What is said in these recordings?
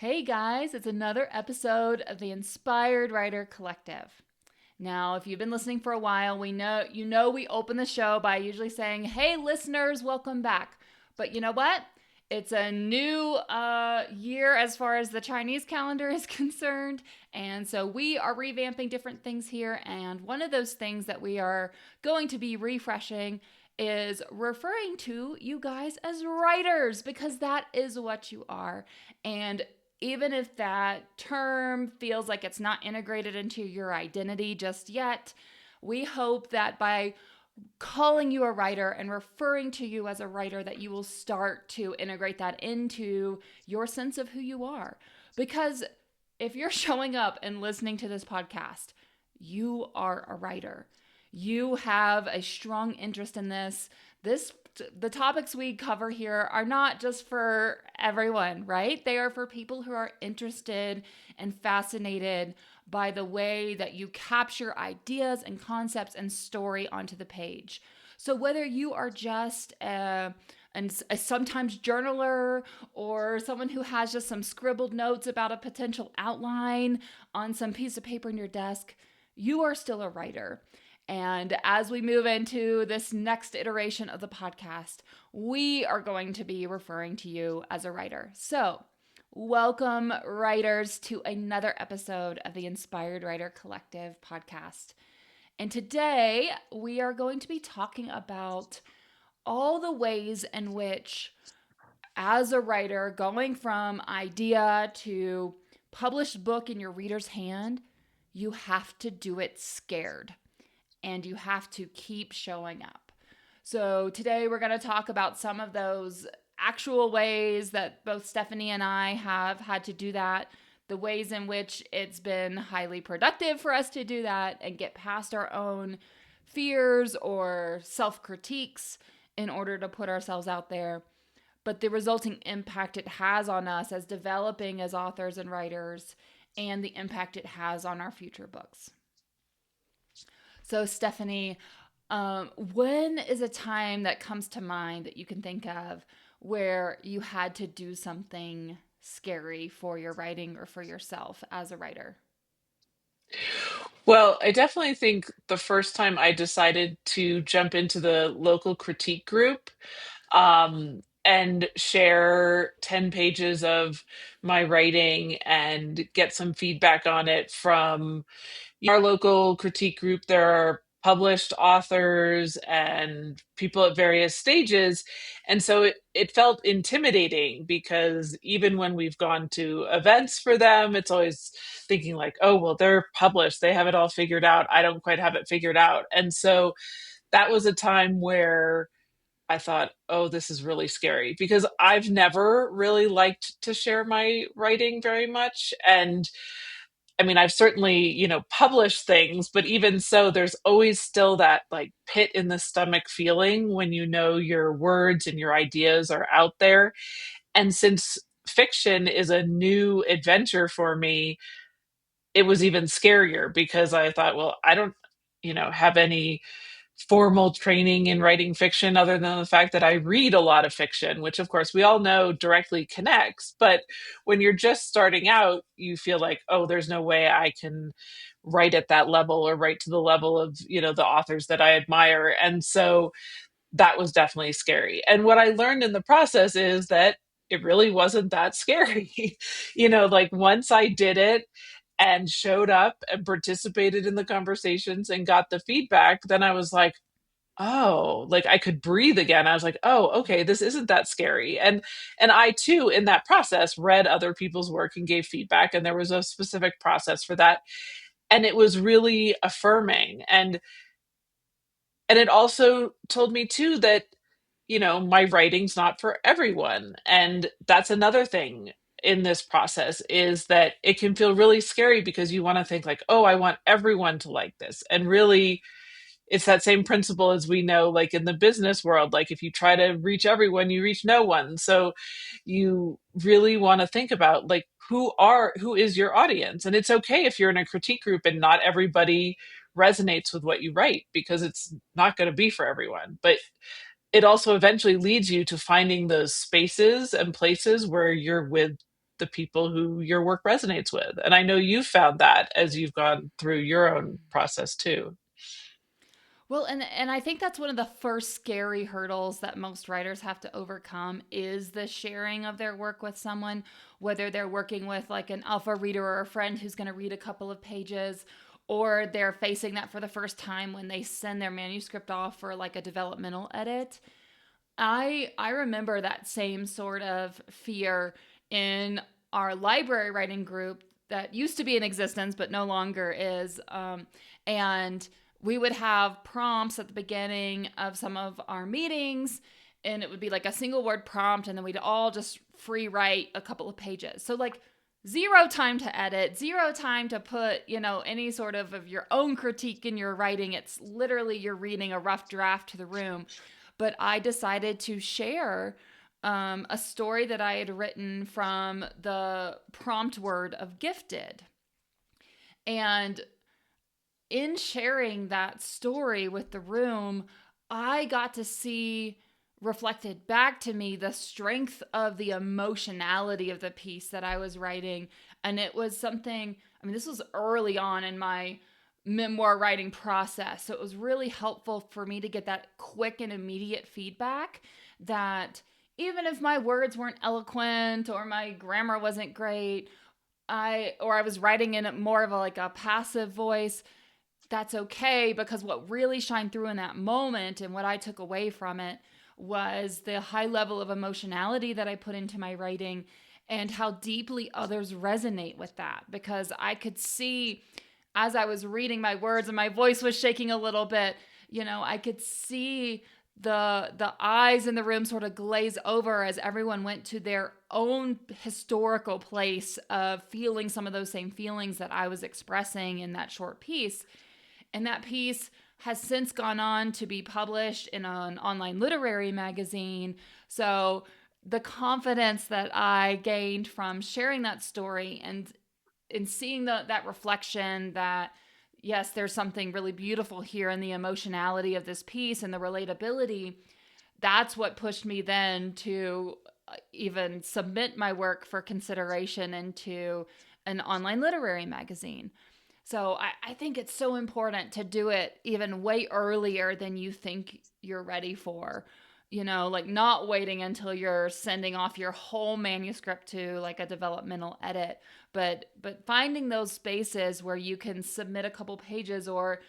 Hey guys, it's another episode of the Inspired Writer Collective. Now, if you've been listening for a while, we open the show by usually saying, "Hey listeners, welcome back." But you know what? It's a new year as far as the Chinese calendar is concerned, and so we are revamping different things here. And one of those things that we are going to be refreshing is referring to you guys as writers because that is what you are. And even if that term feels like it's not integrated into your identity just yet, we hope that by calling you a writer and referring to you as a writer that you will start to integrate that into your sense of who you are. Because if you're showing up and listening to this podcast, you are a writer. You have a strong interest in this. The topics we cover here are not just for everyone, right? They are for people who are interested and fascinated by the way that you capture ideas and concepts and story onto the page. So whether you are just a sometimes journaler or someone who has just some scribbled notes about a potential outline on some piece of paper in your desk, you are still a writer. And as we move into this next iteration of the podcast, we are going to be referring to you as a writer. So, welcome, writers, to another episode of the Inspired Writer Collective podcast. And today we are going to be talking about all the ways in which, as a writer, going from idea to published book in your reader's hand, you have to do it scared and you have to keep showing up. So today we're going to talk about some of those actual ways that both Stephanie and I have had to do that, the ways in which it's been highly productive for us to do that and get past our own fears or self-critiques in order to put ourselves out there, but the resulting impact it has on us as developing as authors and writers and the impact it has on our future books. So, Stephanie, when is a time that comes to mind that you can think of where you had to do something scary for your writing or for yourself as a writer? Well, I definitely think the first time I decided to jump into the local critique group and share 10 pages of my writing and get some feedback on it from our local critique group. There are published authors and people at various stages. And so it felt intimidating because even when we've gone to events for them, it's always thinking like, oh, well, they're published. They have it all figured out. I don't quite have it figured out. And so that was a time where I thought, oh, this is really scary because I've never really liked to share my writing very much. And I mean, I've certainly, published things, but even so, there's always still that like pit in the stomach feeling when you know your words and your ideas are out there. And since fiction is a new adventure for me, it was even scarier because I thought, well, I don't, have any formal training in writing fiction other than the fact that I read a lot of fiction, which of course we all know directly connects. But when you're just starting out, you feel like, oh, there's no way I can write at that level or write to the level of, the authors that I admire. And so that was definitely scary. And what I learned in the process is that it really wasn't that scary. Like once I did it, and showed up and participated in the conversations and got the feedback, then I was like, oh, like I could breathe again. I was like, oh, okay, this isn't that scary. And I too in that process read other people's work and gave feedback, and there was a specific process for that. And it was really affirming. And it also told me too that, my writing's not for everyone. And that's another thing in this process is that it can feel really scary because you want to think like, oh, I want everyone to like this. And really, it's that same principle as we know, like in the business world, like if you try to reach everyone, you reach no one. So you really want to think about like who is your audience? And it's okay if you're in a critique group and not everybody resonates with what you write because it's not going to be for everyone. But it also eventually leads you to finding those spaces and places where you're with the people who your work resonates with. And I know you've found that as you've gone through your own process too. Well, and I think that's one of the first scary hurdles that most writers have to overcome is the sharing of their work with someone, whether they're working with like an alpha reader or a friend who's going to read a couple of pages, or they're facing that for the first time when they send their manuscript off for like a developmental edit. I remember that same sort of fear in our library writing group that used to be in existence but no longer is. And we would have prompts at the beginning of some of our meetings, and it would be like a single word prompt, and then we'd all just free write a couple of pages. So like zero time to edit, zero time to put, any sort of your own critique in your writing. It's literally you're reading a rough draft to the room. But I decided to share a story that I had written from the prompt word of gifted. And in sharing that story with the room, I got to see reflected back to me the strength of the emotionality of the piece that I was writing. And it was something, I mean, this was early on in my memoir writing process. So it was really helpful for me to get that quick and immediate feedback that even if my words weren't eloquent or my grammar wasn't great, I was writing in it more of a passive voice, that's okay, because what really shined through in that moment and what I took away from it was the high level of emotionality that I put into my writing and how deeply others resonate with that. Because I could see as I was reading my words and my voice was shaking a little bit, I could see the eyes in the room sort of glaze over as everyone went to their own historical place of feeling some of those same feelings that I was expressing in that short piece. And that piece has since gone on to be published in an online literary magazine. So the confidence that I gained from sharing that story and in seeing that reflection that yes, there's something really beautiful here in the emotionality of this piece and the relatability, that's what pushed me then to even submit my work for consideration into an online literary magazine. So I think it's so important to do it even way earlier than you think you're ready for. Like not waiting until you're sending off your whole manuscript to like a developmental edit, but finding those spaces where you can submit a couple pages or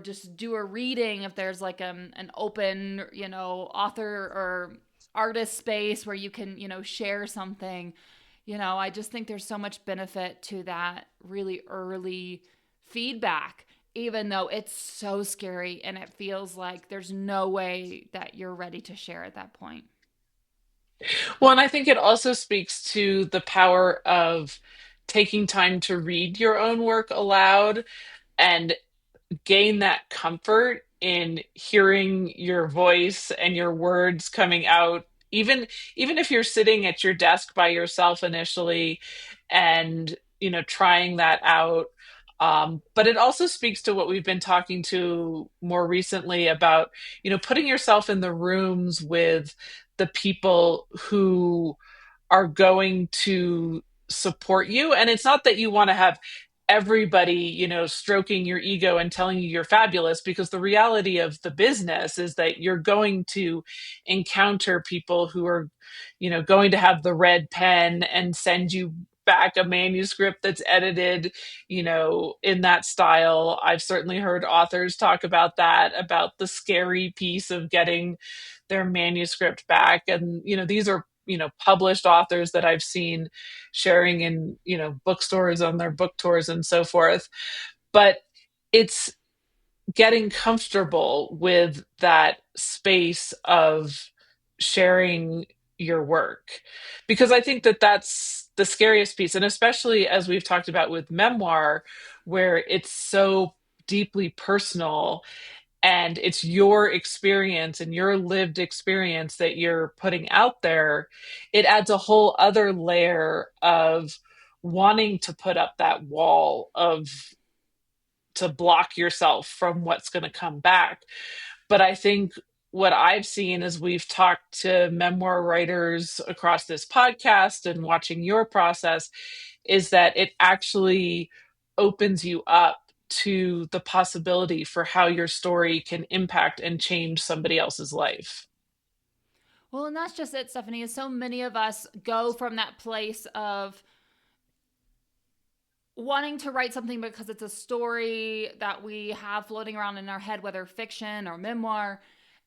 just do a reading if there's like an open, author or artist space where you can, share something. I just think there's so much benefit to that really early feedback, even though it's so scary and it feels like there's no way that you're ready to share at that point. Well, and I think it also speaks to the power of taking time to read your own work aloud and gain that comfort in hearing your voice and your words coming out, even if you're sitting at your desk by yourself initially and trying that out. But it also speaks to what we've been talking to more recently about putting yourself in the rooms with the people who are going to support you. And it's not that you want to have everybody, stroking your ego and telling you you're fabulous, because the reality of the business is that you're going to encounter people who are, going to have the red pen and send you back a manuscript that's edited, in that style. I've certainly heard authors talk about that, about the scary piece of getting their manuscript back. And, these are, published authors that I've seen sharing in, bookstores on their book tours and so forth. But it's getting comfortable with that space of sharing your work, because I think that that's the scariest piece. And especially as we've talked about with memoir, where it's so deeply personal and it's your experience and your lived experience that you're putting out there, it adds a whole other layer of wanting to put up that wall of to block yourself from what's going to come back. But I think what I've seen as we've talked to memoir writers across this podcast and watching your process is that it actually opens you up to the possibility for how your story can impact and change somebody else's life. Well, and that's just it, Stephanie, is so many of us go from that place of wanting to write something because it's a story that we have floating around in our head, whether fiction or memoir.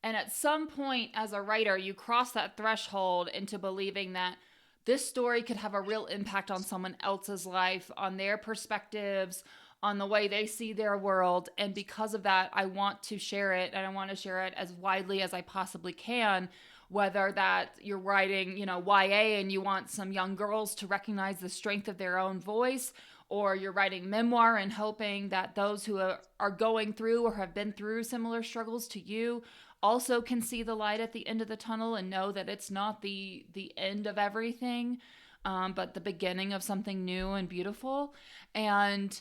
And at some point, as a writer, you cross that threshold into believing that this story could have a real impact on someone else's life, on their perspectives, on the way they see their world. And because of that, I want to share it, and I want to share it as widely as I possibly can. Whether that you're writing, YA and you want some young girls to recognize the strength of their own voice, or you're writing memoir and hoping that those who are going through or have been through similar struggles to you also can see the light at the end of the tunnel and know that it's not the end of everything, but the beginning of something new and beautiful. And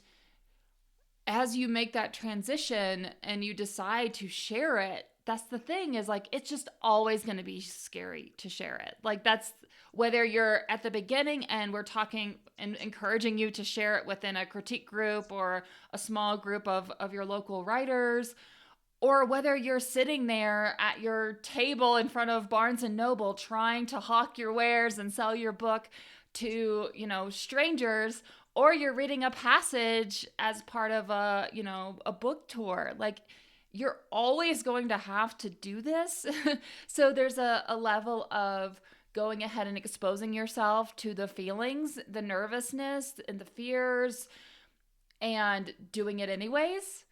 as you make that transition and you decide to share it, that's the thing, is like it's just always going to be scary to share it. Like, that's whether you're at the beginning and we're talking and encouraging you to share it within a critique group or a small group of your local writers, or whether you're sitting there at your table in front of Barnes and Noble trying to hawk your wares and sell your book to, strangers, or you're reading a passage as part of a book tour. Like, you're always going to have to do this. So there's a level of going ahead and exposing yourself to the feelings, the nervousness and the fears, and doing it anyways,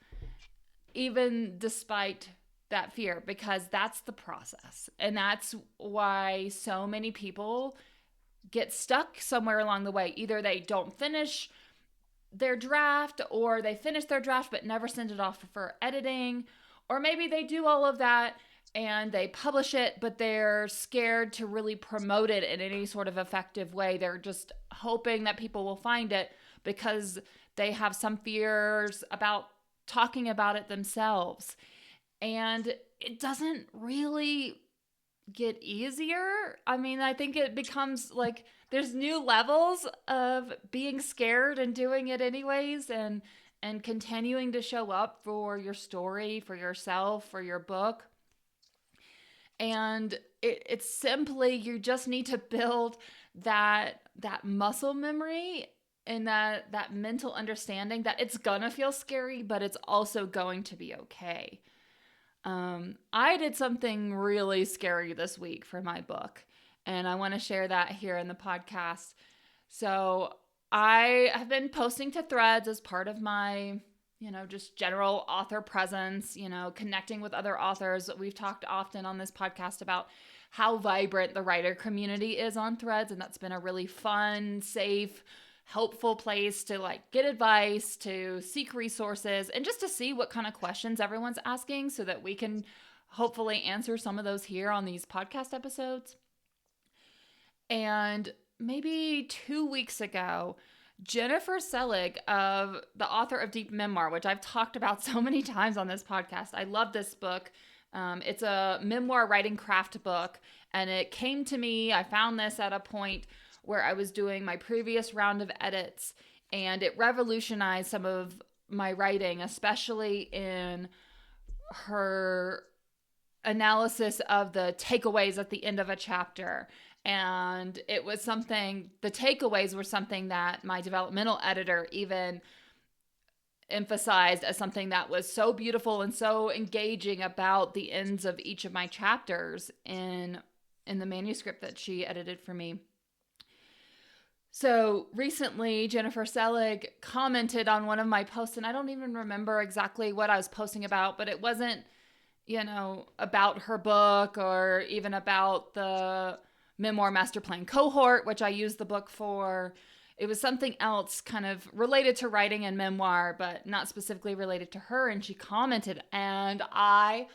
even despite that fear, because that's the process. And that's why so many people get stuck somewhere along the way. Either they don't finish their draft, or they finish their draft but never send it off for editing, or maybe they do all of that and they publish it, but they're scared to really promote it in any sort of effective way. They're just hoping that people will find it because they have some fears about talking about it themselves. And it doesn't really get easier. I mean, I think it becomes like there's new levels of being scared and doing it anyways, and continuing to show up for your story, for yourself, for your book. And it's simply, you just need to build that muscle memory and that mental understanding that it's gonna feel scary, but it's also going to be okay. I did something really scary this week for my book, and I want to share that here in the podcast. So I have been posting to threads as part of my, just general author presence, connecting with other authors. We've talked often on this podcast about how vibrant the writer community is on threads, and that's been a really fun, safe, helpful place to like get advice, to seek resources, and just to see what kind of questions everyone's asking so that we can hopefully answer some of those here on these podcast episodes. And maybe 2 weeks ago, Jennifer Selig, of the author of Deep Memoir, which I've talked about so many times on this podcast. I love this book. It's a memoir writing craft book, and it came to me. I found this at a point where I was doing my previous round of edits, and it revolutionized some of my writing, especially in her analysis of the takeaways at the end of a chapter. And it was something, the takeaways were something that my developmental editor even emphasized as something that was so beautiful and so engaging about the ends of each of my chapters in the manuscript that she edited for me. So recently, Jennifer Selig commented on one of my posts, and I don't even remember exactly what I was posting about, but it wasn't, about her book or even about the Memoir Master Plan cohort, which I used the book for. It was something else kind of related to writing and memoir, but not specifically related to her. And she commented, and I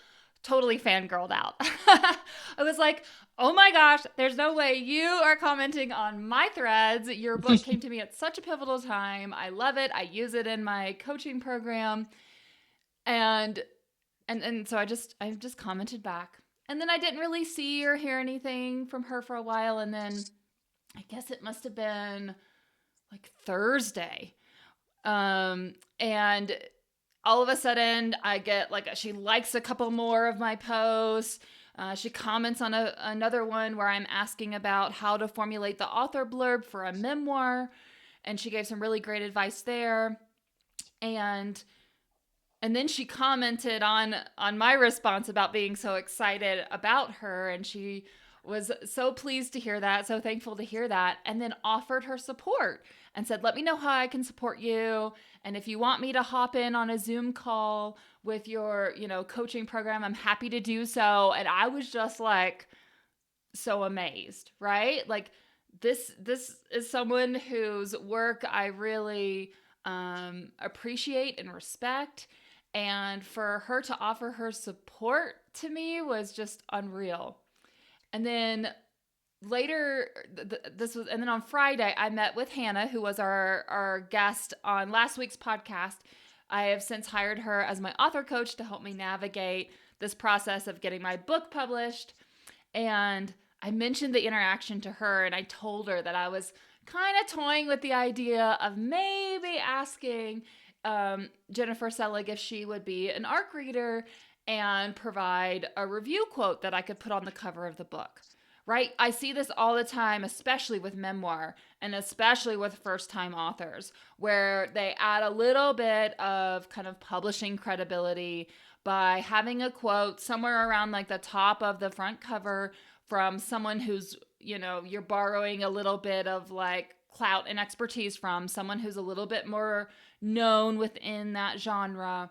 totally fangirled out. I was like, oh my gosh, there's no way you are commenting on my threads. Your book came to me at such a pivotal time. I love it. I use it in my coaching program. And so I just commented back. And then I didn't really see or hear anything from her for a while. And then I guess it must have been like Thursday. And all of a sudden, I get like, she likes a couple more of my posts. She comments on another one where I'm asking about how to formulate the author blurb for a memoir. And she gave some really great advice there. And then she commented on my response about being so excited about her, and she was so pleased to hear that, so thankful to hear that, and then offered her support and said, let me know how I can support you, and if you want me to hop in on a Zoom call with your coaching program, I'm happy to do so. And I was just like so amazed, right? Like this is someone whose work I really appreciate and respect, and for her to offer her support to me was just unreal. And then later, and then on Friday, I met with Hannah, who was our guest on last week's podcast. I have since hired her as my author coach to help me navigate this process of getting my book published. And I mentioned the interaction to her, and I told her that I was kind of toying with the idea of maybe asking Jennifer Selig if she would be an ARC reader and provide a review quote that I could put on the cover of the book. Right? I see this all the time, especially with memoir and especially with first time authors, where they add a little bit of kind of publishing credibility by having a quote somewhere around like the top of the front cover from someone who's, you're borrowing a little bit of like clout and expertise from, someone who's a little bit more known within that genre,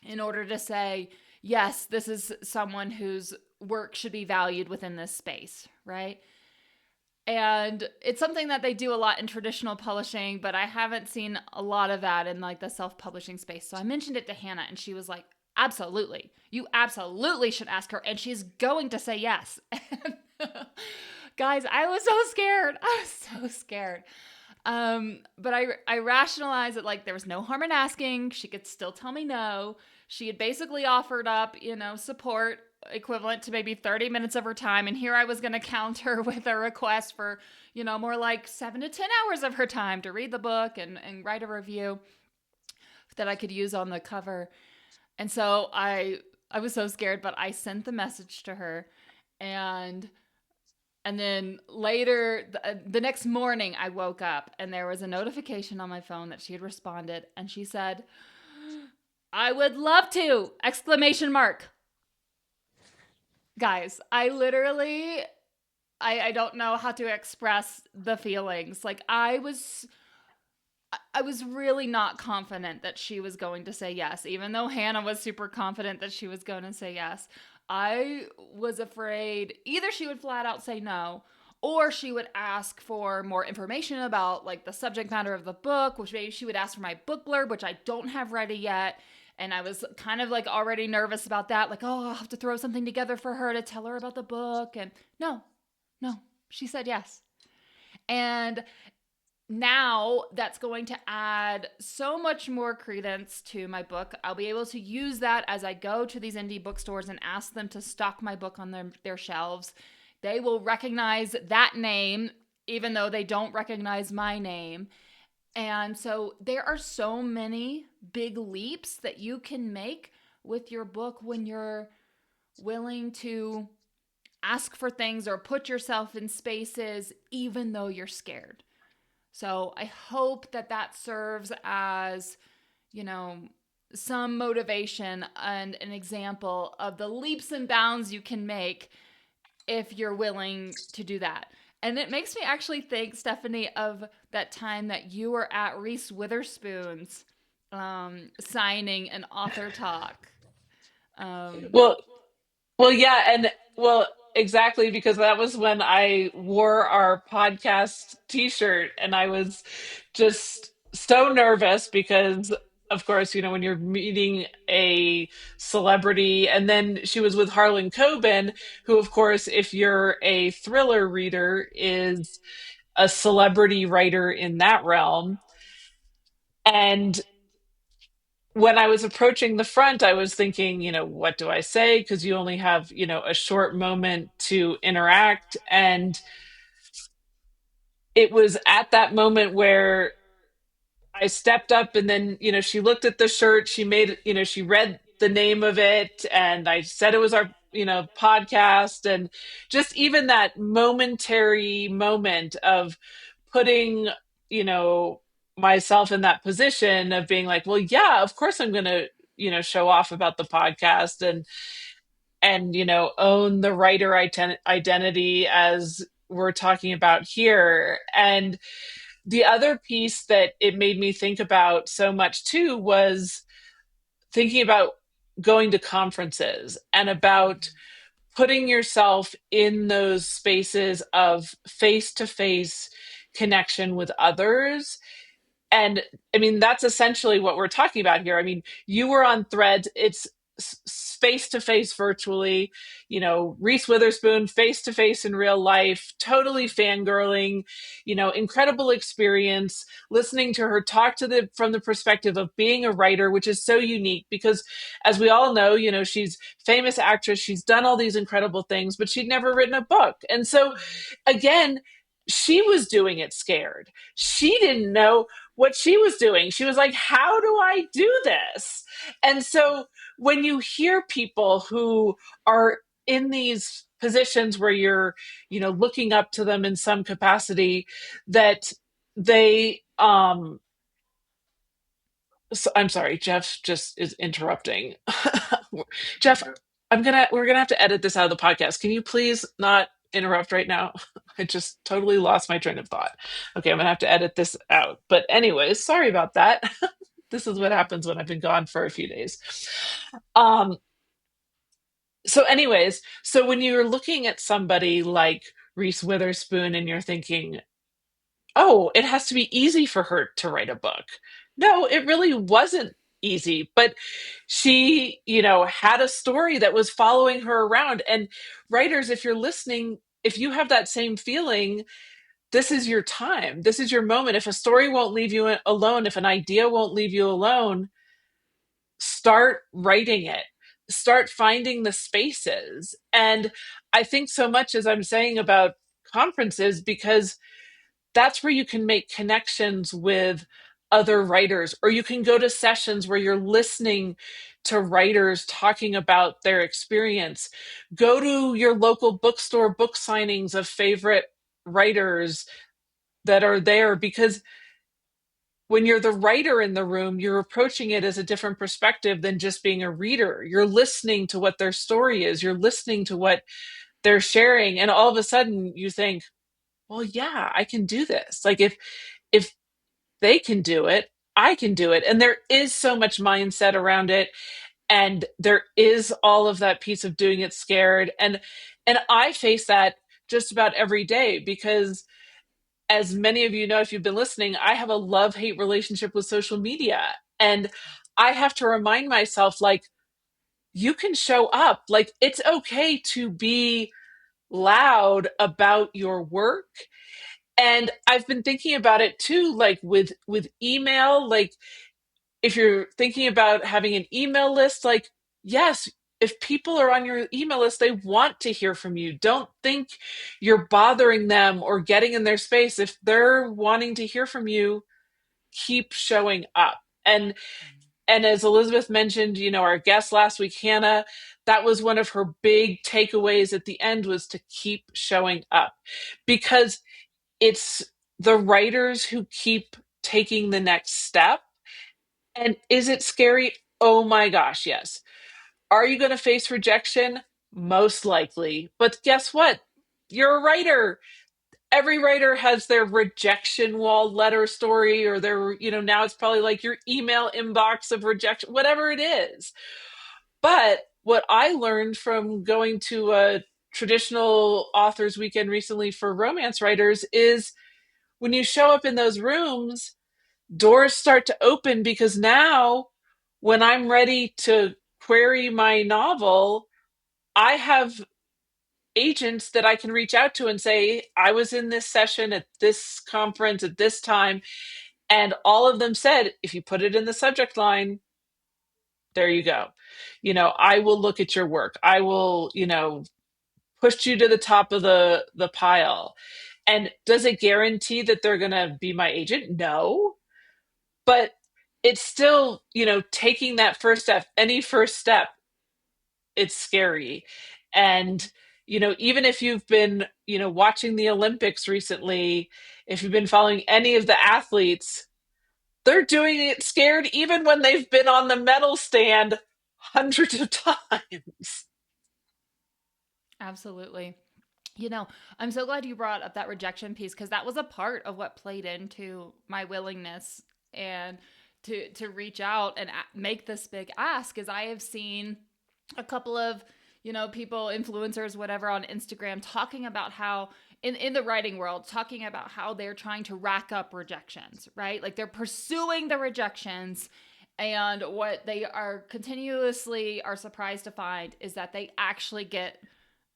in order to say, yes, this is someone whose work should be valued within this space, right? And it's something that they do a lot in traditional publishing, but I haven't seen a lot of that in like the self-publishing space. So I mentioned it to Hannah, and she was like, absolutely. You absolutely should ask her, and she's going to say yes. Guys, I was so scared. I was so scared. But I rationalized it like there was no harm in asking. She could still tell me no. She had basically offered up, support equivalent to maybe 30 minutes of her time. And here I was going to counter with a request for, more like 7 to 10 hours of her time to read the book and write a review that I could use on the cover. And so I was so scared, but I sent the message to her. And then later, the next morning, I woke up and there was a notification on my phone that she had responded. And she said, I would love to! Exclamation mark. Guys, I literally, I don't know how to express the feelings. Like I was really not confident that she was going to say yes, even though Hannah was super confident that she was going to say yes. I was afraid either she would flat out say no, or she would ask for more information about like the subject matter of the book, which maybe she would ask for my book blurb, which I don't have ready yet. And I was kind of like already nervous about that. Like, oh, I'll have to throw something together for her to tell her about the book. And no, she said yes. And now that's going to add so much more credence to my book. I'll be able to use that as I go to these indie bookstores and ask them to stock my book on their shelves. They will recognize that name, even though they don't recognize my name. And so there are so many big leaps that you can make with your book when you're willing to ask for things or put yourself in spaces, even though you're scared. So I hope that serves as, some motivation and an example of the leaps and bounds you can make if you're willing to do that. And it makes me actually think, Stephanie, of that time that you were at Reese Witherspoon's signing an author talk. Um, Well, yeah, and exactly, because that was when I wore our podcast t-shirt and I was just so nervous because of course, when you're meeting a celebrity, and then she was with Harlan Coben, who of course, if you're a thriller reader, is a celebrity writer in that realm. And when I was approaching the front, I was thinking, what do I say? Because you only have, a short moment to interact. And it was at that moment where I stepped up, and then, she looked at the shirt, she made, she read the name of it, and I said it was our, podcast. And just even that momentary moment of putting, you know, myself in that position of being like, well, yeah, of course I'm going to, show off about the podcast, and, own the writer identity as we're talking about here. And the other piece that it made me think about so much too was thinking about going to conferences and about putting yourself in those spaces of face to face connection with others. And I mean, that's essentially what we're talking about here. I mean, you were on Threads, it's face to face virtually, Reese Witherspoon face to face in real life, totally fangirling, incredible experience listening to her talk to the from the perspective of being a writer, which is so unique because, as we all know, she's famous actress, she's done all these incredible things, but she'd never written a book. And so, again, she was doing it scared. She didn't know what she was doing. She was like, how do I do this? And so when you hear people who are in these positions where you're, looking up to them in some capacity, that they so, I'm sorry, Jeff just is interrupting. Jeff, we're gonna have to edit this out of the podcast. Can you please not interrupt right now? I just totally lost my train of thought. Okay, I'm gonna have to edit this out. But anyways, sorry about that. This is what happens when I've been gone for a few days. Um, so when you're looking at somebody like Reese Witherspoon and you're thinking, oh, it has to be easy for her to write a book. No, it really wasn't easy, but she, had a story that was following her around. And writers, if you're listening, if you have that same feeling, this is your time. This is your moment. If a story won't leave you alone, if an idea won't leave you alone, start writing it. Start finding the spaces. And I think so much as I'm saying about conferences, because that's where you can make connections with other writers, or you can go to sessions where you're listening to writers talking about their experience. Go to your local bookstore book signings of favorite writers that are there, because when you're the writer in the room, you're approaching it as a different perspective than just being a reader. You're listening to what their story is, you're listening to what they're sharing, and all of a sudden you think, well, yeah, I can do this. Like, if they can do it, I can do it. And there is so much mindset around it, and there is all of that piece of doing it scared. And I face that just about every day because, as many of you know, if you've been listening, I have a love-hate relationship with social media. And I have to remind myself, like, you can show up. Like, it's okay to be loud about your work. And I've been thinking about it too, like with email, like, if you're thinking about having an email list, like, yes, if people are on your email list, they want to hear from you. Don't think you're bothering them or getting in their space. If they're wanting to hear from you, keep showing up. And as Elizabeth mentioned, our guest last week, Hannah, that was one of her big takeaways at the end, was to keep showing up, because it's the writers who keep taking the next step. And is it scary? Oh my gosh, yes. Are you going to face rejection? Most likely. But guess what? You're a writer. Every writer has their rejection wall letter story, or their, now it's probably like your email inbox of rejection, whatever it is. But what I learned from going to a traditional authors weekend recently for romance writers is, when you show up in those rooms, doors start to open, because now when I'm ready to query my novel, I have agents that I can reach out to and say, I was in this session at this conference at this time, and all of them said, if you put it in the subject line, There you go. I will look at your work. I will, push you to the top of the pile. And does it guarantee that they're going to be my agent? No, but it's still, taking that first step. Any first step, it's scary. And even if you've been, watching the Olympics recently, if you've been following any of the athletes, they're doing it scared even when they've been on the medal stand hundreds of times. Absolutely. You know, I'm so glad you brought up that rejection piece because that was a part of what played into my willingness and to reach out and make this big ask. Is I have seen a couple of people, influencers, whatever, on Instagram talking about how in the writing world, talking about how they're trying to rack up rejections, right? Like they're pursuing the rejections, and what they are continuously are surprised to find is that they actually get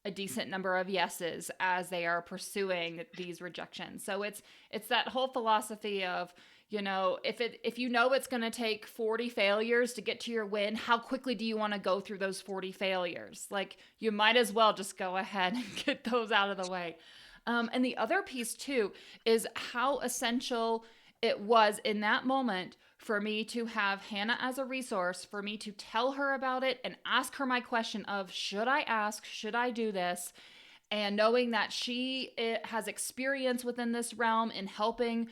a decent number of yeses as they are pursuing these rejections. So it's that whole philosophy of, if you know it's going to take 40 failures to get to your win, how quickly do you want to go through those 40 failures? Like you might as well just go ahead and get those out of the way. And the other piece too is how essential it was in that moment for me to have Hannah as a resource, for me to tell her about it and ask her my question of, should I ask, should I do this? And knowing that she has experience within this realm in helping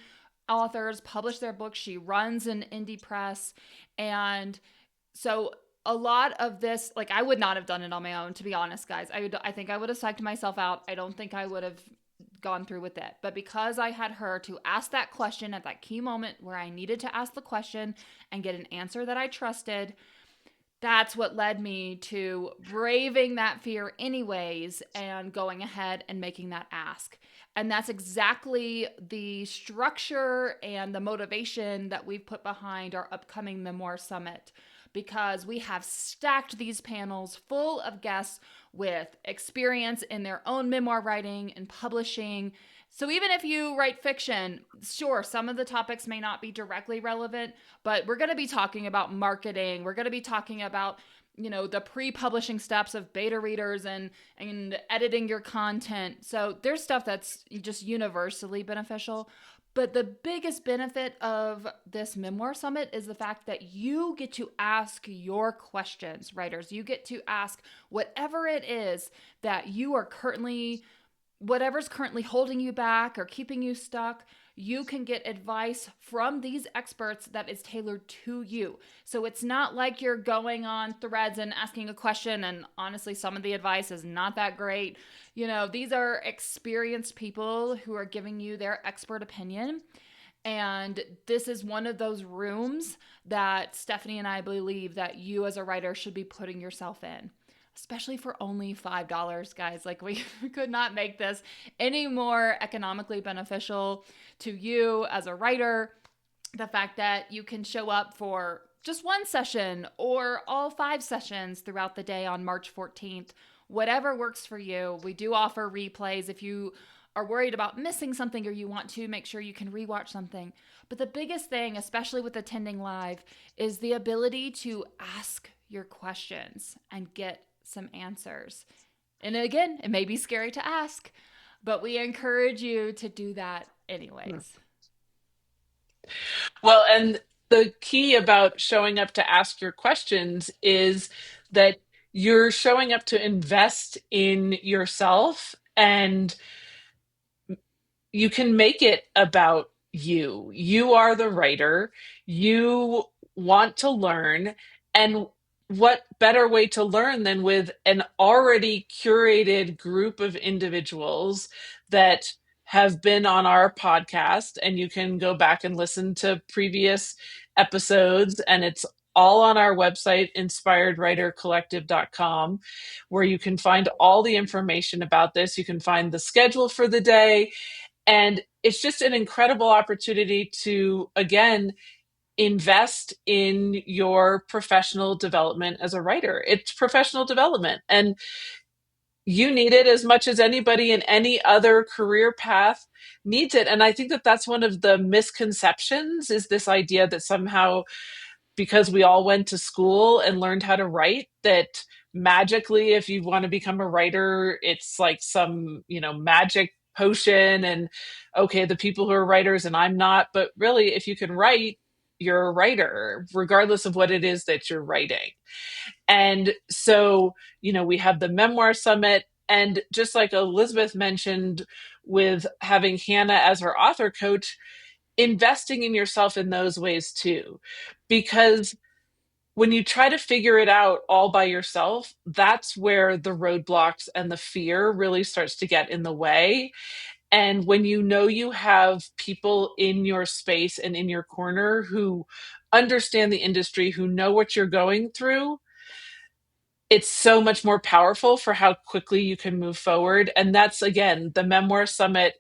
authors publish their books. She runs an indie press. And so a lot of this, like I would not have done it on my own, to be honest, guys. I think I would have psyched myself out. I don't think I would have gone through with it. But because I had her to ask that question at that key moment where I needed to ask the question and get an answer that I trusted, that's what led me to braving that fear anyways and going ahead and making that ask. And that's exactly the structure and the motivation that we've put behind our upcoming Memoir Summit, because we have stacked these panels full of guests with experience in their own memoir writing and publishing. So even if you write fiction, sure, some of the topics may not be directly relevant, but we're going to be talking about marketing. We're going to be talking about, the pre-publishing steps of beta readers and editing your content. So there's stuff that's just universally beneficial. But the biggest benefit of this Memoir Summit is the fact that you get to ask your questions, writers. You get to ask whatever it is that you are currently, whatever's currently holding you back or keeping you stuck. You can get advice from these experts that is tailored to you. So it's not like you're going on threads and asking a question, and honestly, some of the advice is not that great. These are experienced people who are giving you their expert opinion. And this is one of those rooms that Stephanie and I believe that you as a writer should be putting yourself in, especially for only $5, guys. Like we could not make this any more economically beneficial to you as a writer. The fact that you can show up for just one session or all 5 sessions throughout the day on March 14th, whatever works for you. We do offer replays if you are worried about missing something or you want to make sure you can rewatch something. But the biggest thing, especially with attending live, is the ability to ask your questions and get some answers. And again, it may be scary to ask, but we encourage you to do that anyways. Well, and the key about showing up to ask your questions is that you're showing up to invest in yourself, and you can make it about you. You are the writer. You want to learn. And what better way to learn than with an already curated group of individuals that have been on our podcast? And you can go back and listen to previous episodes, and it's all on our website, inspiredwritercollective.com, where you can find all the information about this. You can find the schedule for the day, and it's just an incredible opportunity to, again, invest in your professional development as a writer. It's professional development, and you need it as much as anybody in any other career path needs it. And I think that that's one of the misconceptions, is this idea that somehow because we all went to school and learned how to write, that magically, if you want to become a writer, it's like some, magic potion. And okay, the people who are writers and I'm not, but really, if you can write, you're a writer, regardless of what it is that you're writing. And so, we have the Memoir Summit. And just like Elizabeth mentioned, with having Hannah as her author coach, investing in yourself in those ways too. Because when you try to figure it out all by yourself, that's where the roadblocks and the fear really starts to get in the way. And when you know you have people in your space and in your corner who understand the industry, who know what you're going through, it's so much more powerful for how quickly you can move forward. And that's, again, the Memoir Summit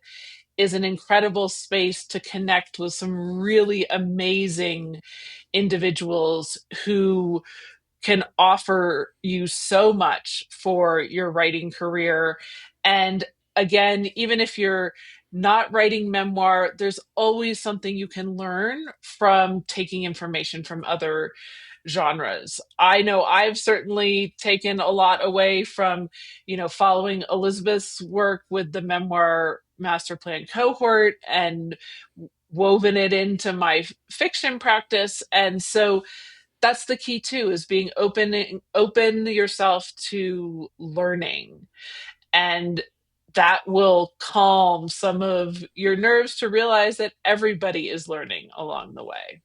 is an incredible space to connect with some really amazing individuals who can offer you so much for your writing career. And again, even if you're not writing memoir, there's always something you can learn from taking information from other genres. I know I've certainly taken a lot away from, following Elizabeth's work with the Memoir Master Plan cohort and woven it into my fiction practice. And so that's the key too, is being open yourself to learning. And that will calm some of your nerves to realize that everybody is learning along the way.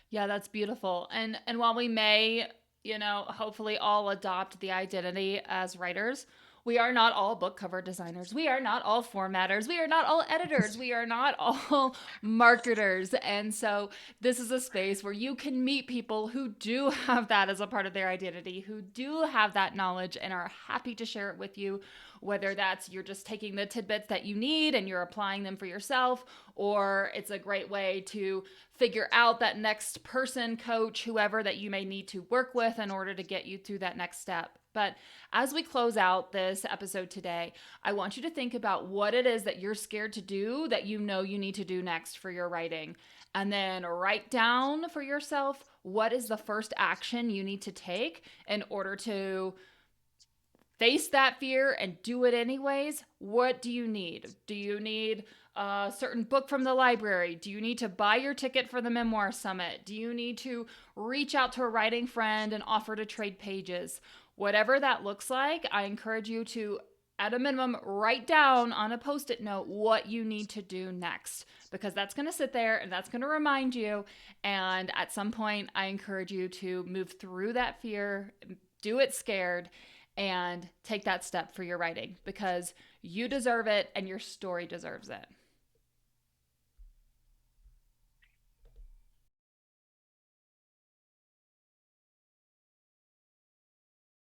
Yeah, that's beautiful. And while we may, hopefully all adopt the identity as writers, we are not all book cover designers. We are not all formatters. We are not all editors. We are not all marketers. And so this is a space where you can meet people who do have that as a part of their identity, who do have that knowledge and are happy to share it with you, whether that's you're just taking the tidbits that you need and you're applying them for yourself, or it's a great way to figure out that next person, coach, whoever that you may need to work with in order to get you through that next step. But as we close out this episode today, I want you to think about what it is that you're scared to do that you know you need to do next for your writing. And then write down for yourself what is the first action you need to take in order to face that fear and do it anyways. What do you need? Do you need a certain book from the library? Do you need to buy your ticket for the Memoir Summit? Do you need to reach out to a writing friend and offer to trade pages? Whatever that looks like, I encourage you to, at a minimum, write down on a post-it note what you need to do next, because that's going to sit there and that's going to remind you. And at some point, I encourage you to move through that fear, do it scared, and take that step for your writing, because you deserve it and your story deserves it.